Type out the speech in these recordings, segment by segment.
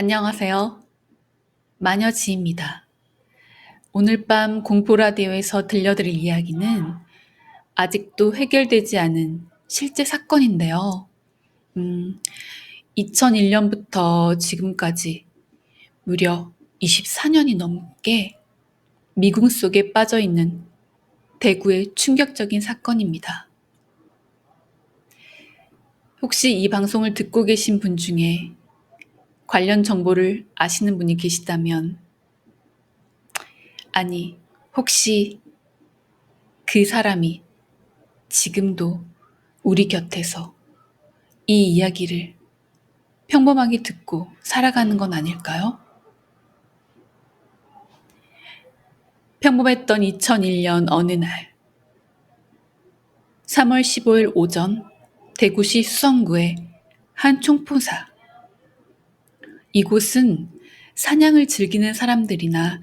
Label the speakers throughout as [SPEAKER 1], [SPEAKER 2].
[SPEAKER 1] 안녕하세요. 마녀지입니다. 오늘 밤 공포라디오에서 들려드릴 이야기는 아직도 해결되지 않은 실제 사건인데요. 2001년부터 지금까지 무려 24년이 넘게 미궁 속에 빠져 있는 대구의 충격적인 사건입니다. 혹시 이 방송을 듣고 계신 분 중에 관련 정보를 아시는 분이 계시다면, 아니, 혹시 그 사람이 지금도 우리 곁에서 이 이야기를 평범하게 듣고 살아가는 건 아닐까요? 평범했던 2001년 어느 날 3월 15일 오전 대구시 수성구의 한 총포사. 이곳은 사냥을 즐기는 사람들이나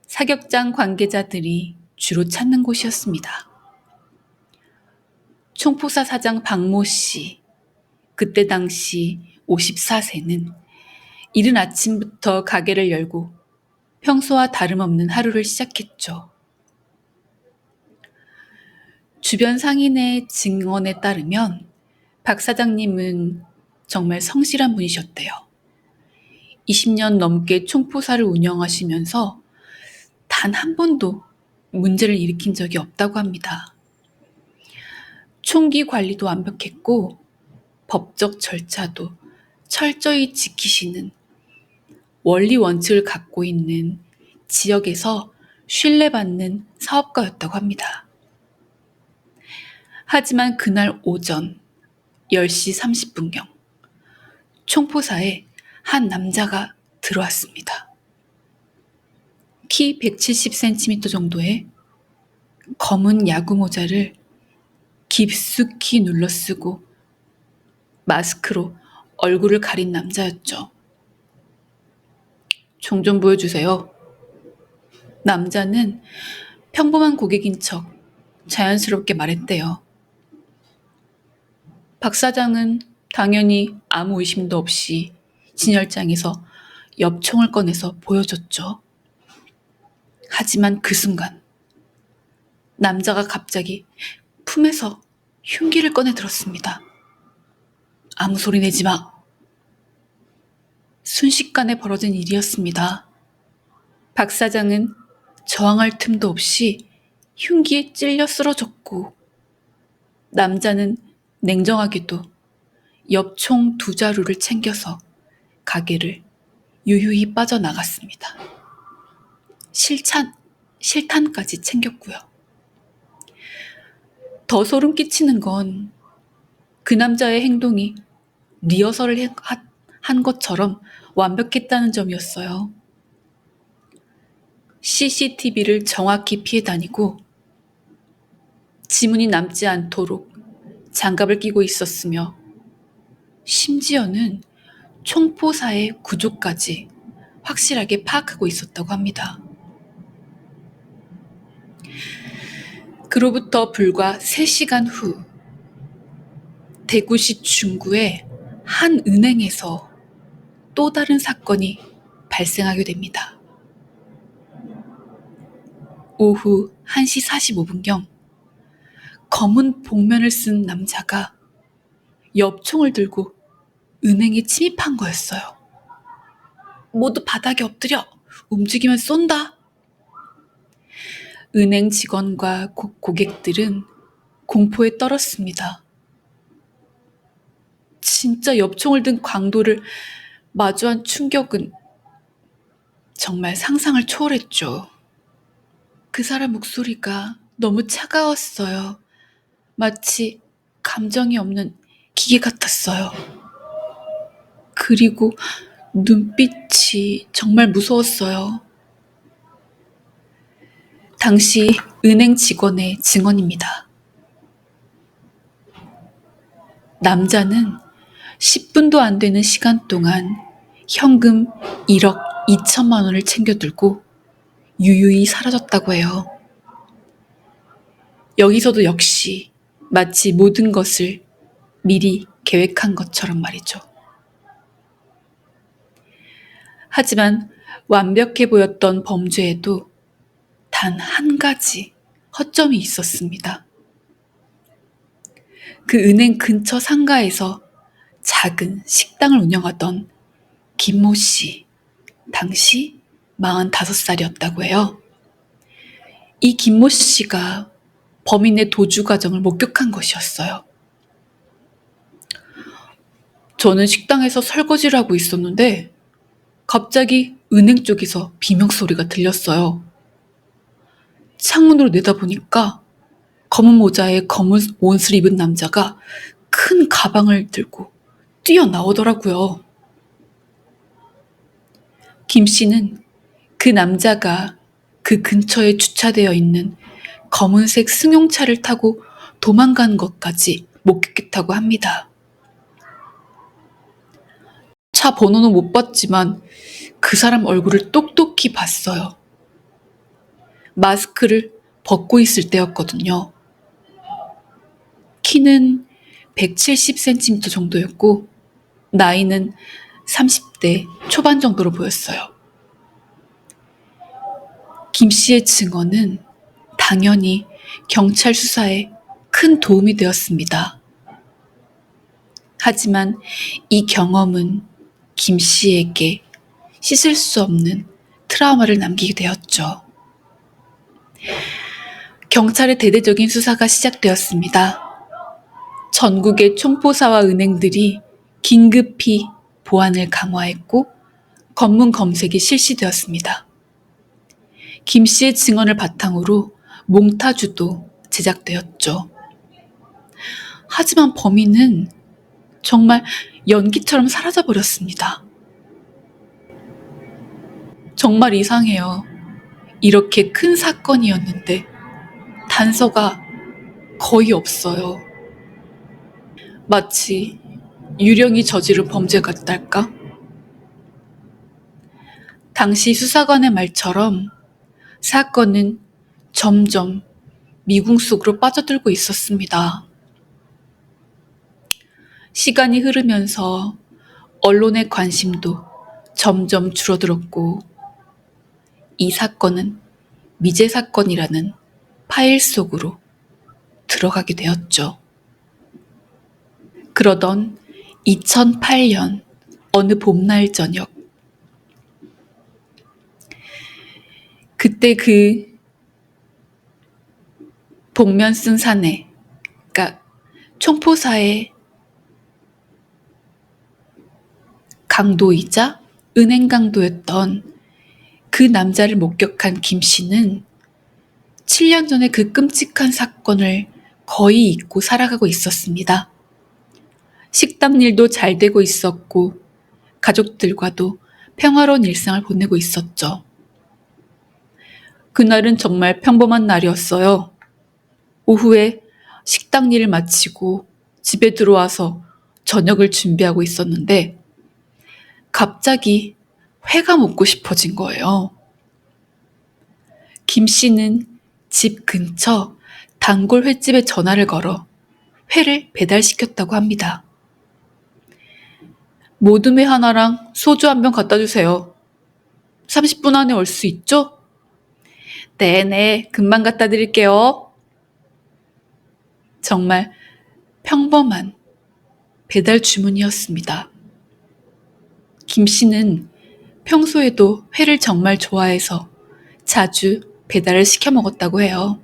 [SPEAKER 1] 사격장 관계자들이 주로 찾는 곳이었습니다. 총포사 사장 박모 씨, 그때 당시 54세는 이른 아침부터 가게를 열고 평소와 다름없는 하루를 시작했죠. 주변 상인의 증언에 따르면 박 사장님은 정말 성실한 분이셨대요. 20년 넘게 총포사를 운영하시면서 단 한 번도 문제를 일으킨 적이 없다고 합니다. 총기 관리도 완벽했고 법적 절차도 철저히 지키시는 원리 원칙을 갖고 있는 지역에서 신뢰받는 사업가였다고 합니다. 하지만 그날 오전 10시 30분경 총포사에 한 남자가 들어왔습니다. 키 170cm 정도의 검은 야구 모자를 깊숙이 눌러 쓰고 마스크로 얼굴을 가린 남자였죠. 총 좀 보여주세요. 남자는 평범한 고객인 척 자연스럽게 말했대요. 박 사장은 당연히 아무 의심도 없이 진열장에서 엽총을 꺼내서 보여줬죠. 하지만 그 순간 남자가 갑자기 품에서 흉기를 꺼내 들었습니다. 아무 소리 내지 마. 순식간에 벌어진 일이었습니다. 박 사장은 저항할 틈도 없이 흉기에 찔려 쓰러졌고, 남자는 냉정하게도 엽총 2자루를 챙겨서 가게를 유유히 빠져나갔습니다. 실탄까지 챙겼고요. 더 소름 끼치는 건 그 남자의 행동이 리허설을 한 것처럼 완벽했다는 점이었어요. CCTV를 정확히 피해 다니고 지문이 남지 않도록 장갑을 끼고 있었으며, 심지어는 총포사의 구조까지 확실하게 파악하고 있었다고 합니다. 그로부터 불과 3시간 후 대구시 중구의 한 은행에서 또 다른 사건이 발생하게 됩니다. 오후 1시 45분경 검은 복면을 쓴 남자가 엽총을 들고 은행에 침입한 거였어요. 모두 바닥에 엎드려. 움직이면 쏜다. 은행 직원과 고객들은 공포에 떨었습니다. 진짜 엽총을 든 강도를 마주한 충격은 정말 상상을 초월했죠. 그 사람 목소리가 너무 차가웠어요. 마치 감정이 없는 기계 같았어요. 그리고 눈빛이 정말 무서웠어요. 당시 은행 직원의 증언입니다. 남자는 10분도 안 되는 시간 동안 현금 1억 2천만 원을 챙겨들고 유유히 사라졌다고 해요. 여기서도 역시 마치 모든 것을 미리 계획한 것처럼 말이죠. 하지만 완벽해 보였던 범죄에도 단 한 가지 허점이 있었습니다. 그 은행 근처 상가에서 작은 식당을 운영하던 김모 씨, 당시 45살이었다고 해요. 이 김모 씨가 범인의 도주 과정을 목격한 것이었어요. 저는 식당에서 설거지를 하고 있었는데 갑자기 은행 쪽에서 비명소리가 들렸어요. 창문으로 내다보니까 검은 모자에 검은 옷을 입은 남자가 큰 가방을 들고 뛰어나오더라고요. 김 씨는 그 남자가 그 근처에 주차되어 있는 검은색 승용차를 타고 도망간 것까지 목격했다고 합니다. 차 번호는 못 봤지만 그 사람 얼굴을 똑똑히 봤어요. 마스크를 벗고 있을 때였거든요. 키는 170cm 정도였고 나이는 30대 초반 정도로 보였어요. 김 씨의 증언은 당연히 경찰 수사에 큰 도움이 되었습니다. 하지만 이 경험은 김 씨에게 씻을 수 없는 트라우마를 남기게 되었죠. 경찰의 대대적인 수사가 시작되었습니다. 전국의 총포사와 은행들이 긴급히 보안을 강화했고 검문 검색이 실시되었습니다. 김 씨의 증언을 바탕으로 몽타주도 제작되었죠. 하지만 범인은 정말 연기처럼 사라져버렸습니다. 정말 이상해요. 이렇게 큰 사건이었는데 단서가 거의 없어요. 마치 유령이 저지른 범죄 같달까? 당시 수사관의 말처럼 사건은 점점 미궁 속으로 빠져들고 있었습니다. 시간이 흐르면서 언론의 관심도 점점 줄어들었고 이 사건은 미제 사건이라는 파일 속으로 들어가게 되었죠. 그러던 2008년 어느 봄날 저녁, 그때 그 복면 쓴 사내, 그러니까 총포사의 강도이자 은행 강도였던 그 남자를 목격한 김 씨는 7년 전에 그 끔찍한 사건을 거의 잊고 살아가고 있었습니다. 식당 일도 잘 되고 있었고 가족들과도 평화로운 일상을 보내고 있었죠. 그날은 정말 평범한 날이었어요. 오후에 식당 일을 마치고 집에 들어와서 저녁을 준비하고 있었는데 갑자기 회가 먹고 싶어진 거예요. 김 씨는 집 근처 단골 횟집에 전화를 걸어 회를 배달시켰다고 합니다. 모둠회 하나랑 소주 한 병 갖다 주세요. 30분 안에 올 수 있죠? 네네, 금방 갖다 드릴게요. 정말 평범한 배달 주문이었습니다. 김 씨는 평소에도 회를 정말 좋아해서 자주 배달을 시켜 먹었다고 해요.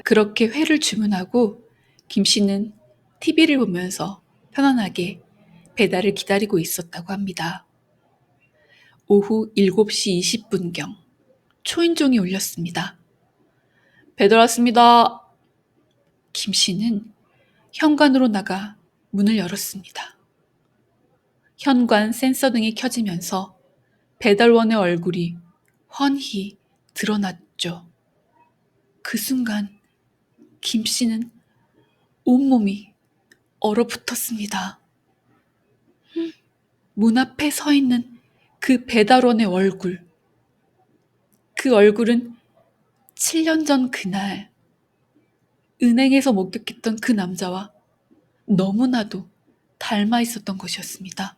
[SPEAKER 1] 그렇게 회를 주문하고 김 씨는 TV를 보면서 편안하게 배달을 기다리고 있었다고 합니다. 오후 7시 20분경 초인종이 울렸습니다. 배달 왔습니다. 김 씨는 현관으로 나가 문을 열었습니다. 현관 센서 등이 켜지면서 배달원의 얼굴이 훤히 드러났죠. 그 순간 김 씨는 온몸이 얼어붙었습니다. 문 앞에 서 있는 그 배달원의 얼굴. 그 얼굴은 7년 전 그날 은행에서 목격했던 그 남자와 너무나도 닮아 있었던 것이었습니다.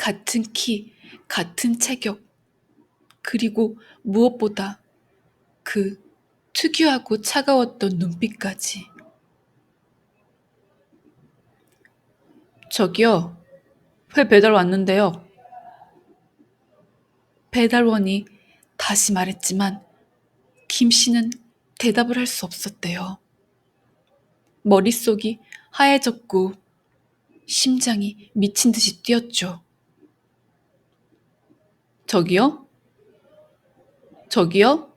[SPEAKER 1] 같은 키, 같은 체격, 그리고 무엇보다 그 특유하고 차가웠던 눈빛까지. 저기요, 회 배달 왔는데요. 배달원이 다시 말했지만 김 씨는 대답을 할 수 없었대요. 머릿속이 하얘졌고 심장이 미친 듯이 뛰었죠. 저기요? 저기요?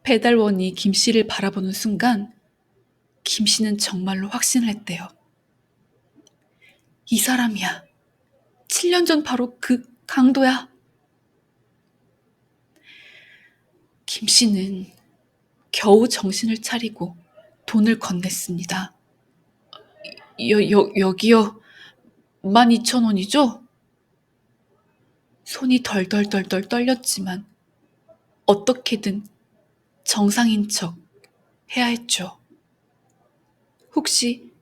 [SPEAKER 1] 배달원이 김 씨를 바라보는 순간 김 씨는 정말로 확신을 했대요. 이 사람이야. 7년 전 바로 그 강도야. 김 씨는 겨우 정신을 차리고 돈을 건넸습니다. 여기요. 12,000원이죠? 손이 덜덜덜덜 떨렸지만 어떻게든 정상인 척 해야 했죠. 혹시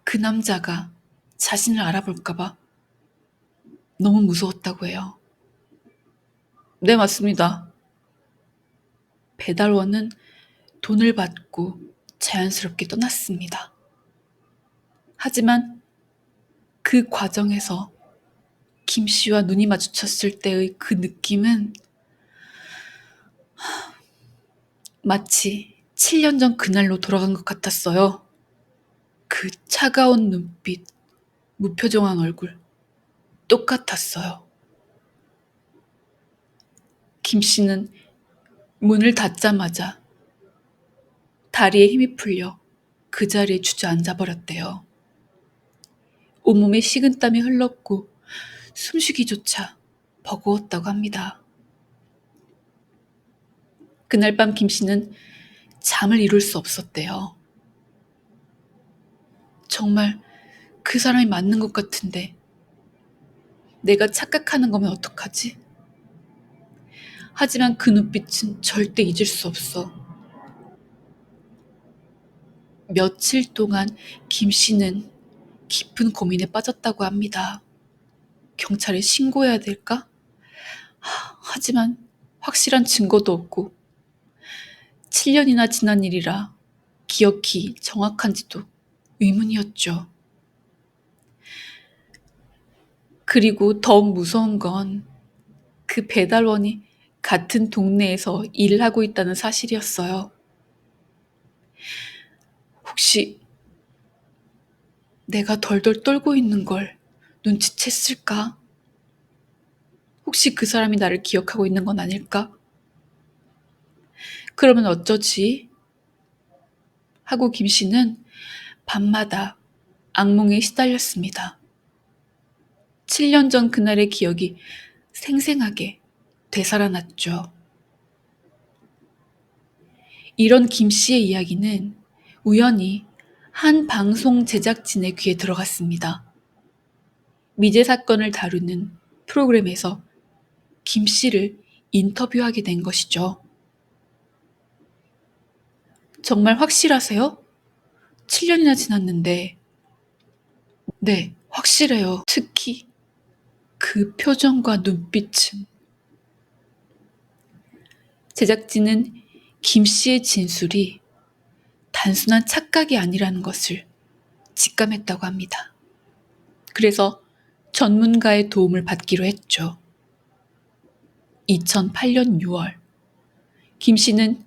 [SPEAKER 1] 그 남자가 자신을 알아볼까봐 너무 무서웠다고 해요. 네, 맞습니다. 배달원은 돈을 받고 자연스럽게 떠났습니다. 하지만 그 과정에서 김 씨와 눈이 마주쳤을 때의 그 느낌은 마치 7년 전 그날로 돌아간 것 같았어요. 그 차가운 눈빛, 무표정한 얼굴, 똑같았어요. 김 씨는 문을 닫자마자 다리에 힘이 풀려 그 자리에 주저앉아 버렸대요. 온몸에 식은땀이 흘렀고 숨쉬기조차 버거웠다고 합니다. 그날 밤 김 씨는 잠을 이룰 수 없었대요. 정말 그 사람이 맞는 것 같은데 내가 착각하는 거면 어떡하지? 하지만 그 눈빛은 절대 잊을 수 없어. 며칠 동안 김 씨는 깊은 고민에 빠졌다고 합니다. 경찰에 신고해야 될까? 하지만 확실한 증거도 없고 7년이나 지난 일이라 기억이 정확한지도 의문이었죠. 그리고 더욱 무서운 건 그 배달원이 같은 동네에서 일을 하고 있다는 사실이었어요. 혹시 내가 덜덜 떨고 있는 걸 눈치챘을까? 혹시 그 사람이 나를 기억하고 있는 건 아닐까? 그러면 어쩌지? 하고 김 씨는 밤마다 악몽에 시달렸습니다. 7년 전 그날의 기억이 생생하게 되살아났죠. 이런 김 씨의 이야기는 우연히 한 방송 제작진의 귀에 들어갔습니다. 미제 사건을 다루는 프로그램에서 김 씨를 인터뷰하게 된 것이죠. 정말 확실하세요? 7년이나 지났는데. 네, 확실해요. 특히 그 표정과 눈빛은. 제작진은 김 씨의 진술이 단순한 착각이 아니라는 것을 직감했다고 합니다. 그래서 전문가의 도움을 받기로 했죠. 2008년 6월, 김 씨는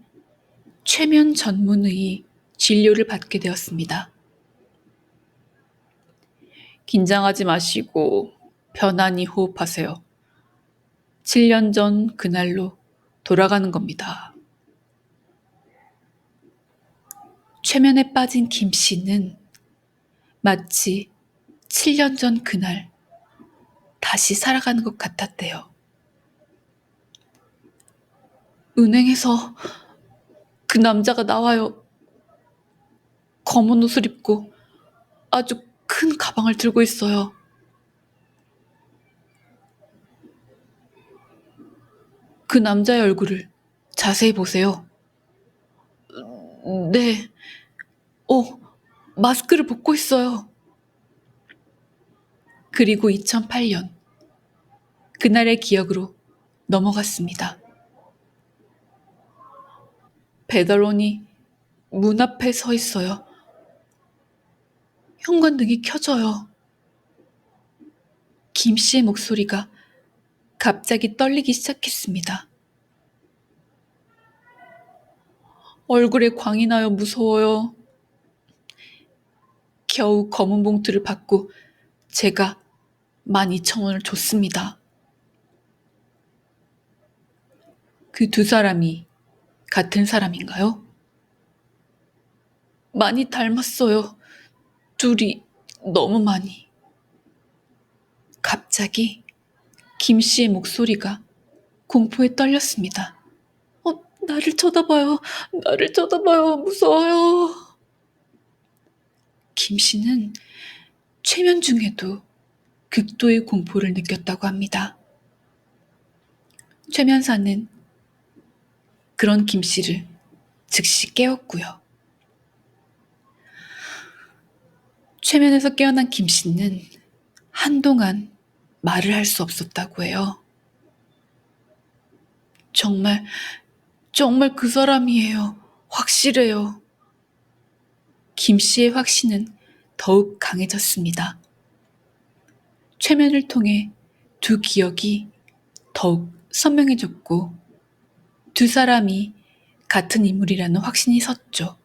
[SPEAKER 1] 최면 전문의 진료를 받게 되었습니다. 긴장하지 마시고 편안히 호흡하세요. 7년 전 그날로 돌아가는 겁니다. 최면에 빠진 김 씨는 마치 7년 전 그날 다시 살아가는 것 같았대요. 은행에서 그 남자가 나와요. 검은 옷을 입고 아주 큰 가방을 들고 있어요. 그 남자의 얼굴을 자세히 보세요. 네. 마스크를 벗고 있어요. 그리고 2008년, 그날의 기억으로 넘어갔습니다. 배달원이 문 앞에 서 있어요. 현관등이 켜져요. 김 씨의 목소리가 갑자기 떨리기 시작했습니다. 얼굴에 광이 나요. 무서워요. 겨우 검은 봉투를 받고 제가 12,000원을 줬습니다. 그 두 사람이 같은 사람인가요? 많이 닮았어요. 둘이 너무 많이. 갑자기 김 씨의 목소리가 공포에 떨렸습니다. 나를 쳐다봐요. 나를 쳐다봐요. 무서워요. 김 씨는 최면 중에도 극도의 공포를 느꼈다고 합니다. 최면사는 그런 김 씨를 즉시 깨웠고요. 최면에서 깨어난 김 씨는 한동안 말을 할 수 없었다고 해요. 정말 그 사람이에요. 확실해요. 김 씨의 확신은 더욱 강해졌습니다. 최면을 통해 두 기억이 더욱 선명해졌고 두 사람이 같은 인물이라는 확신이 섰죠.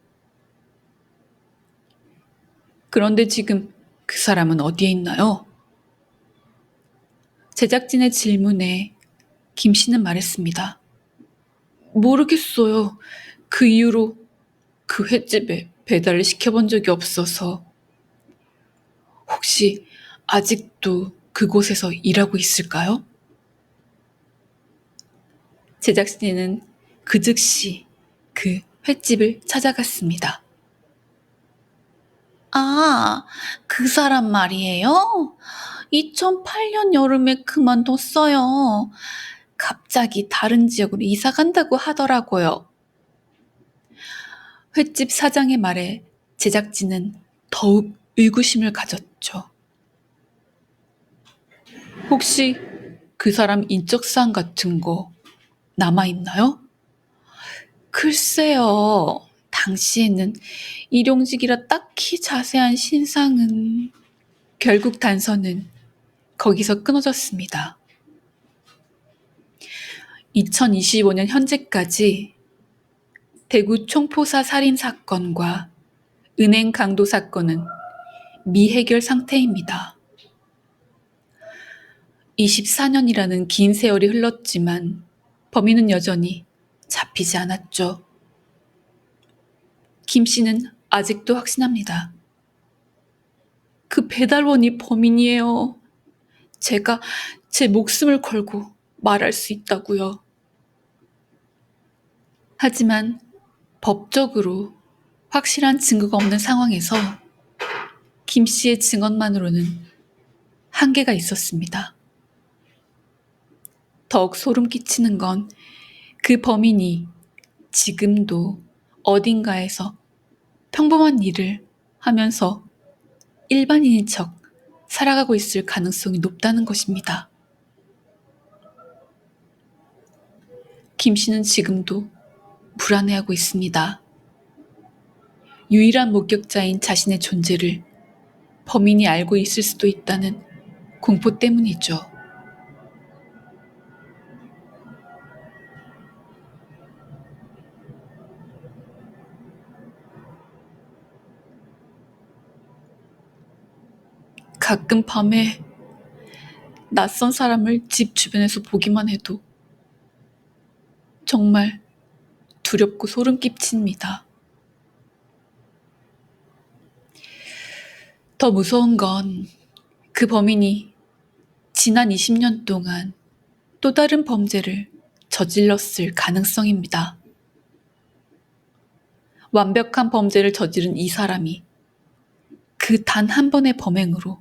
[SPEAKER 1] 그런데 지금 그 사람은 어디에 있나요? 제작진의 질문에 김 씨는 말했습니다. 모르겠어요. 그 이후로 그 횟집에 배달을 시켜본 적이 없어서. 혹시 아직도 그곳에서 일하고 있을까요? 제작진은 그 즉시 그 횟집을 찾아갔습니다. 아, 그 사람 말이에요? 2008년 여름에 그만뒀어요. 갑자기 다른 지역으로 이사 간다고 하더라고요. 횟집 사장의 말에 제작진은 더욱 의구심을 가졌죠. 혹시 그 사람 인적사항 같은 거 남아있나요? 글쎄요. 당시에는 일용직이라 딱히 자세한 신상은. 결국 단서는 거기서 끊어졌습니다. 2025년 현재까지 대구 총포사 살인 사건과 은행 강도 사건은 미해결 상태입니다. 24년이라는 긴 세월이 흘렀지만 범인은 여전히 잡히지 않았죠. 김 씨는 아직도 확신합니다. 그 배달원이 범인이에요. 제가 제 목숨을 걸고 말할 수 있다고요. 하지만 법적으로 확실한 증거가 없는 상황에서 김 씨의 증언만으로는 한계가 있었습니다. 더욱 소름 끼치는 건 그 범인이 지금도 어딘가에서 평범한 일을 하면서 일반인인 척 살아가고 있을 가능성이 높다는 것입니다. 김 씨는 지금도 불안해하고 있습니다. 유일한 목격자인 자신의 존재를 범인이 알고 있을 수도 있다는 공포 때문이죠. 가끔 밤에 낯선 사람을 집 주변에서 보기만 해도 정말 두렵고 소름 끼칩니다. 더 무서운 건 그 범인이 지난 20년 동안 또 다른 범죄를 저질렀을 가능성입니다. 완벽한 범죄를 저지른 이 사람이 그 단 한 번의 범행으로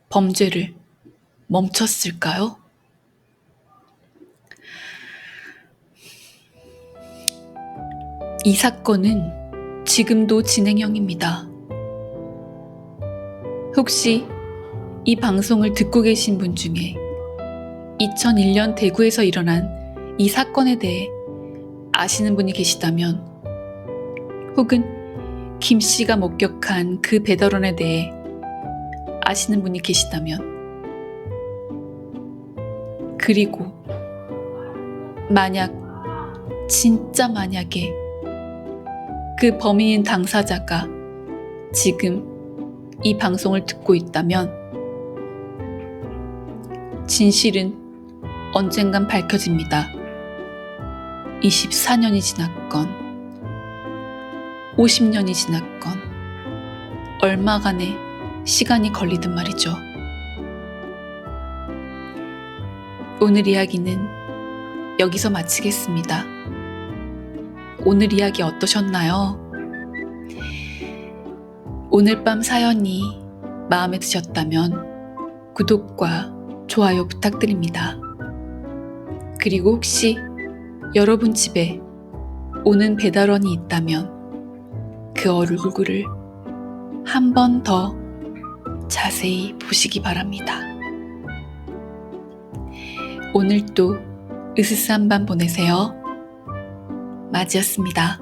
[SPEAKER 1] 범죄를 멈췄을까요? 이 사건은 지금도 진행형입니다. 혹시 이 방송을 듣고 계신 분 중에 2001년 대구에서 일어난 이 사건에 대해 아시는 분이 계시다면, 혹은 김 씨가 목격한 그 배달원에 대해 아시는 분이 계시다면, 그리고 진짜 만약에 그 범인인 당사자가 지금 이 방송을 듣고 있다면 진실은 언젠간 밝혀집니다. 24년이 지났건 50년이 지났건 얼마간의 시간이 걸리든 말이죠. 오늘 이야기는 여기서 마치겠습니다. 오늘 이야기 어떠셨나요? 오늘 밤 사연이 마음에 드셨다면 구독과 좋아요 부탁드립니다. 그리고 혹시 여러분 집에 오는 배달원이 있다면 그 얼굴을 한 번 더 자세히 보시기 바랍니다. 오늘도 으스스한 밤 보내세요. 마지였습니다.